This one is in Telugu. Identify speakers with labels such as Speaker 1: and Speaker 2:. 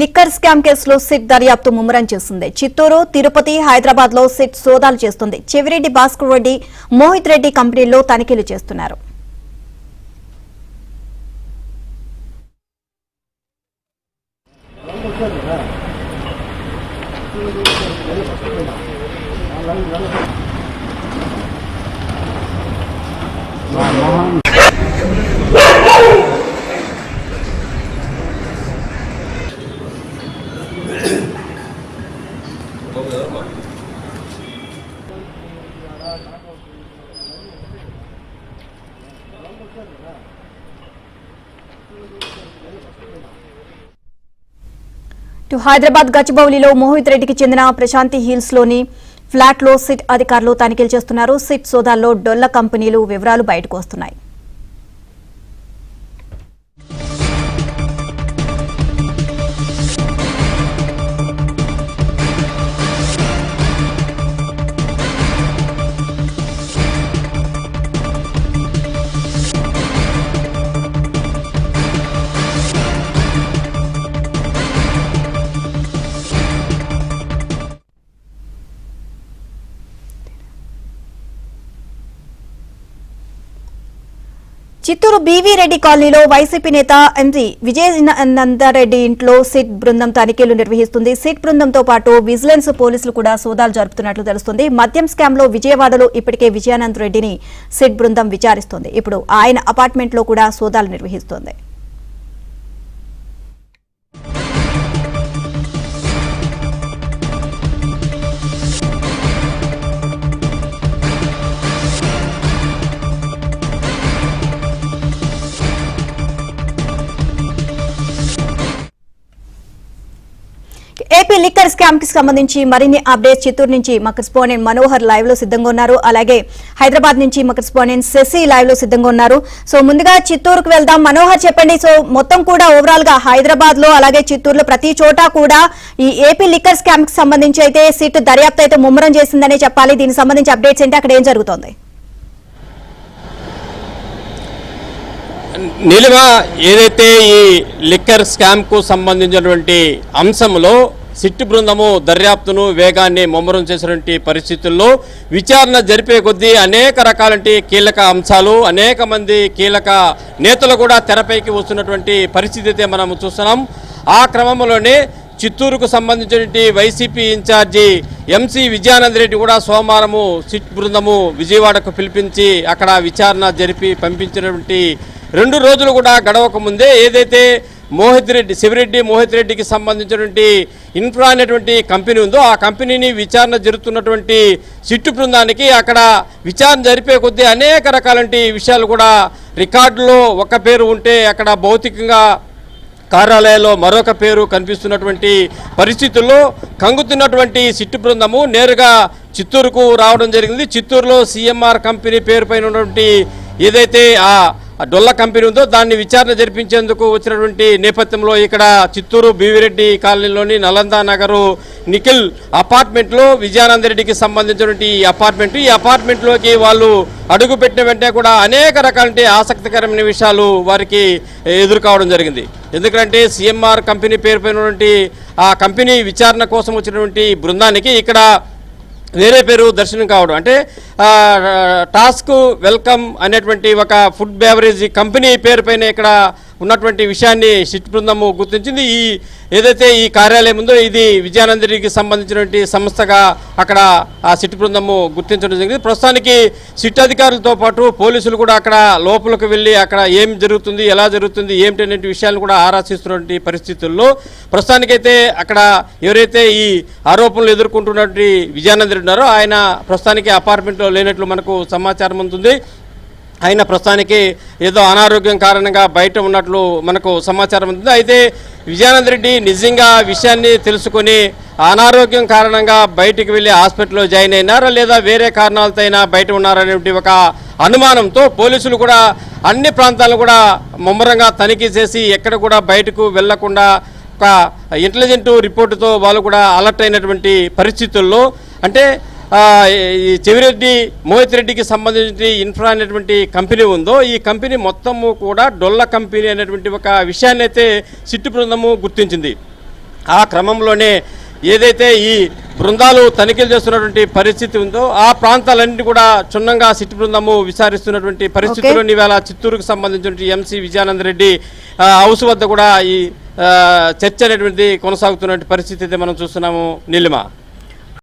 Speaker 1: లిక్కర్ స్కామ్ కేసులో సిట్ దర్యాప్తు ముమ్మరం చేస్తుంది. చిత్తూరు, తిరుపతి, హైదరాబాద్ లో సిట్ సోదాలు చేస్తుంది. చెవిరెడ్డి భాస్కర్ రెడ్డి, మోహిత్ రెడ్డి కంపెనీల్లో తనిఖీలు చేస్తున్నారు. హైదరాబాద్ గచ్చిబౌలిలో మోహిత్ రెడ్డికి చెందిన ప్రశాంతి హిల్స్ లోని ఫ్లాట్ లో సిట్ అధికారులు తనిఖీలు చేస్తున్నారు. సిట్ సోదాల్లో డొల్ల కంపెనీలు వివరాలు బయటకు వస్తున్నాయి. చిత్తూరు బీవీ రెడ్డి కాలనీలో వైసీపీ నేత ఎంపీ విజయనందరెడ్డి ఇంట్లో సిట్ బృందం తనిఖీలు నిర్వహిస్తుంది. సిట్ బృందంతో పాటు విజిలెన్స్ పోలీసులు కూడా సోదాలు జరుపుతున్నట్లు తెలుస్తుంది. మద్యం స్కామ్ లో విజయవాడలో ఇప్పటికే విజయానంద్ రెడ్డిని సిట్ బృందం విచారిస్తోంది. ఇప్పుడు ఆయన అపార్ట్మెంట్ లో కూడా సోదాలు నిర్వహిస్తోంది. ఏపీ లిక్కర్ స్కామ్ కి సంబంధించి మరిన్ని అప్డేట్స్ చిత్తూరు నుంచి మా కరెస్పాండెంట్ మనోహర్ లైవ్ లో సిద్ధంగా ఉన్నారు. అలాగే హైదరాబాద్ నుంచి మా కరెస్పాండెంట్ శశి లైవ్ లో సిద్ధంగా ఉన్నారు. సో ముందుగా చిత్తూరుకు వెళ్దాం. మనోహర్, చెప్పండి. సో మొత్తం కూడా ఓవరాల్ గా హైదరాబాద్ లో అలాగే చిత్తూరులో ప్రతి చోట కూడా ఈ ఏపీ లిక్కర్ స్కామ్ కి సంబంధించి అయితే సిట్ దర్యాప్తు అయితే ముమ్మరం చేసిందనే చెప్పాలి. దీనికి సంబంధించి అప్డేట్స్ ఏంటి, అక్కడ ఏం జరుగుతోంది?
Speaker 2: నీలిమ, ఏదైతే ఈ లిక్కర్ స్కామ్కు సంబంధించినటువంటి అంశంలో సిట్ బృందము దర్యాప్తును వేగాన్ని ముమ్మరం చేసినటువంటి పరిస్థితుల్లో విచారణ జరిపే కొద్దీ అనేక రకాలంటి కీలక అంశాలు, అనేక మంది కీలక నేతలు కూడా తెరపైకి వస్తున్నటువంటి పరిస్థితి అయితే మనం చూస్తున్నాం. ఆ క్రమంలోనే చిత్తూరుకు సంబంధించినటువంటి వైసీపీ ఇన్ఛార్జి ఎంసీ విజయానంద్ రెడ్డి కూడా సోమవారము సిట్ బృందము విజయవాడకు పిలిపించి అక్కడ విచారణ జరిపి పంపించినటువంటి 2 రోజులు కూడా గడవక ముందే ఏదైతే చెవిరెడ్డి మోహిత్ రెడ్డికి సంబంధించినటువంటి ఇన్ఫ్రా అనేటువంటి కంపెనీ ఉందో ఆ కంపెనీని విచారణ జరుగుతున్నటువంటి సిట్టు బృందానికి అక్కడ విచారణ జరిపే కొద్దీ అనేక రకాలంటి విషయాలు కూడా రికార్డులో ఒక పేరు ఉంటే అక్కడ భౌతికంగా కార్యాలయాల్లో మరొక పేరు కనిపిస్తున్నటువంటి పరిస్థితుల్లో కంగుతున్నటువంటి సిట్టు బృందము నేరుగా చిత్తూరుకు రావడం జరిగింది. చిత్తూరులో సిఎంఆర్ కంపెనీ పేరు పైన ఉన్నటువంటి ఏదైతే ఆ డొల్ల కంపెనీ ఉందో దాన్ని విచారణ జరిపించేందుకు వచ్చినటువంటి నేపథ్యంలో ఇక్కడ చిత్తూరు బీవిరెడ్డి కాలనీలోని నలందా నగరు నిఖిల్ అపార్ట్మెంట్లో విజయానంద రెడ్డికి సంబంధించినటువంటి ఈ అపార్ట్మెంట్లోకి వాళ్ళు అడుగుపెట్టిన వెంటనే కూడా అనేక రకాల ఆసక్తికరమైన విషయాలు వారికి ఎదుర్కోవడం జరిగింది. ఎందుకంటే సిఎంఆర్ కంపెనీ పేరు పైన ఉన్నటువంటి ఆ కంపెనీ విచారణ కోసం వచ్చినటువంటి బృందానికి ఇక్కడ వేరే పేరు దర్శనం కావడం, అంటే టాస్క్ వెల్కమ్ అనేటువంటి ఒక ఫుడ్ బెవరేజ్ కంపెనీ పేరు పైన ఇక్కడ ఉన్నటువంటి విషయాన్ని సిట్ బృందము గుర్తించింది. ఏదైతే ఈ కార్యాలయం ఉందో ఇది విజయానందరికి సంబంధించినటువంటి సంస్థగా అక్కడ ఆ సిట్ బృందము గుర్తించడం జరిగింది. ప్రస్తుతానికి సిట్ అధికారులతో పాటు పోలీసులు కూడా అక్కడ లోపలికి వెళ్ళి అక్కడ ఏం జరుగుతుంది, ఎలా జరుగుతుంది, ఏమిటి అనే విషయాలు కూడా ఆరాధిస్తున్నటువంటి పరిస్థితుల్లో ప్రస్తుతానికైతే అక్కడ ఎవరైతే ఈ ఆరోపణలు ఎదుర్కొంటున్నటువంటి విజయానంద రెడ్డి ఉన్నారో ఆయన ప్రస్తుతానికి అపార్ట్మెంట్లో లేనట్లు మనకు సమాచారం ఉంటుంది. ఆయన ప్రస్తుతానికి ఏదో అనారోగ్యం కారణంగా బయట ఉన్నట్లు మనకు సమాచారం ఉంటుంది. అయితే విజయానంద రెడ్డి నిజంగా విషయాన్ని తెలుసుకొని అనారోగ్యం కారణంగా బయటికి వెళ్ళి హాస్పిటల్లో జాయిన్ అయినారా లేదా వేరే కారణాలతో అయినా బయట ఉన్నారనేటువంటి ఒక అనుమానంతో పోలీసులు కూడా అన్ని ప్రాంతాలను కూడా ముమ్మరంగా తనిఖీ చేసి ఎక్కడ కూడా బయటకు వెళ్లకుండా ఒక ఇంటెలిజెంట్ రిపోర్టుతో వాళ్ళు కూడా అలర్ట్ అయినటువంటి పరిస్థితుల్లో, అంటే ఈ చెవిరెడ్డి మోహిత్ రెడ్డికి సంబంధించి ఇన్ఫ్రా అనేటువంటి కంపెనీ ఉందో ఈ కంపెనీ మొత్తము కూడా డొల్ల కంపెనీ అనేటువంటి ఒక విషయాన్ని అయితే సిట్టు బృందము గుర్తించింది. ఆ క్రమంలోనే ఏదైతే ఈ బృందాలు తనిఖీలు చేస్తున్నటువంటి పరిస్థితి ఉందో ఆ ప్రాంతాలన్నింటి కూడా క్షుణ్ణంగా సిట్ బృందము విచారిస్తున్నటువంటి పరిస్థితుల్లో ఇవాళ చిత్తూరుకు సంబంధించినటువంటి ఎంసీ విజయానంద రెడ్డి హౌస్ వద్ద కూడా ఈ చర్చ అనేటువంటిది కొనసాగుతున్నటువంటి పరిస్థితి అయితే మనం చూస్తున్నాము. నీలిమ.